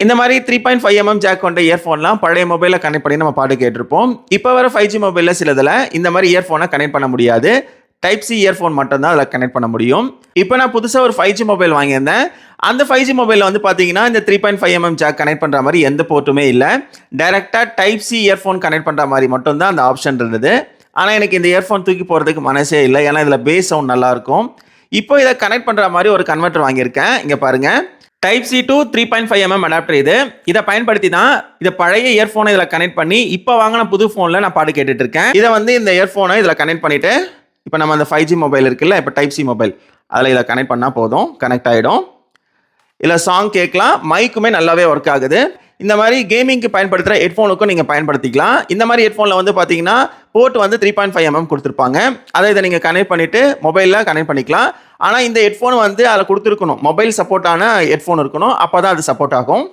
இந்த மாதிரி 3.5mm jack கொண்ட இயர்ஃபோன்லாம் பழைய மொபைலில் கனெக்ட் பண்ணி நம்ம பாட்டு கேட்டிருப்போம். இப்போ வர 5G மொபைலில் சிலதில் இந்த மாதிரி இயர்ஃபோனை கனெக்ட் பண்ண முடியாது. டைப் சி இயர்ஃபோன் மட்டும்தான் அதில் கனெக்ட் பண்ண முடியும். இப்போ நான் புதுசாக ஒரு 5G மொபைல் வாங்கியிருந்தேன். அந்த 5G மொபைலில் வந்து பார்த்தீங்கன்னா இந்த 3.5mm ஜாக் கனெக்ட் பண்ணுற மாதிரி எந்த போர்ட்டுமே இல்லை. டைரெக்டாக டைப் சி இயர்ஃபோன் கனெக்ட் பண்ணுற மாதிரி மட்டும்தான் அந்த ஆப்ஷன் இருந்தது. ஆனால் எனக்கு இந்த இயர்ஃபோன் தூக்கி போகிறதுக்கு மனசே இல்லை. ஏன்னா இதில் பேஸ் சவுண்ட் நல்லாயிருக்கும். இப்போ இதை கனெக்ட் பண்ணுற மாதிரி ஒரு கன்வெர்ட்டர் வாங்கியிருக்கேன். இங்கே பாருங்கள், type C to 3.5mm adapter இது. இதை பயன்படுத்தி தான் இதை பழைய இயர்ஃபோனை இதில் கனெக்ட் பண்ணி இப்போ வாங்கின புது ஃபோனில் நான் பாட்டு கேட்டுட்டு இருக்கேன். இதை வந்து இந்த இயர்ஃபோனை இதில் கனெக்ட் பண்ணிவிட்டு இப்போ நம்ம அந்த 5G மொபைல் இருக்குல்ல, இப்போ டைப் சி மொபைல் அதில் இதை கனெக்ட் பண்ணால் போதும், கனெக்ட் ஆகிடும். இல்லை சாங் கேட்கலாம், மைக்குமே நல்லாவே ஒர்க் ஆகுது. இந்த மாதிரி கேமிங்க்கு பயன்படுத்துகிற ஹெட்ஃபோனுக்கும் நீங்கள் பயன்படுத்திக்கலாம். இந்த மாதிரி ஹெட்ஃபோனில் வந்து பார்த்தீங்கன்னா போர்ட் வந்து 3.5mm கொடுத்துருப்பாங்க. அதை இதை நீங்கள் கனெக்ட் பண்ணிவிட்டு மொபைலில் கனெக்ட் பண்ணிக்கலாம். ஆனால் இந்த ஹெட்ஃபோன் வந்து அதில் கொடுத்துருக்கணும், மொபைல் சப்போர்ட்டான ஹெட்ஃபோன் இருக்கணும், அப்போ தான் அது சப்போர்ட் ஆகும்.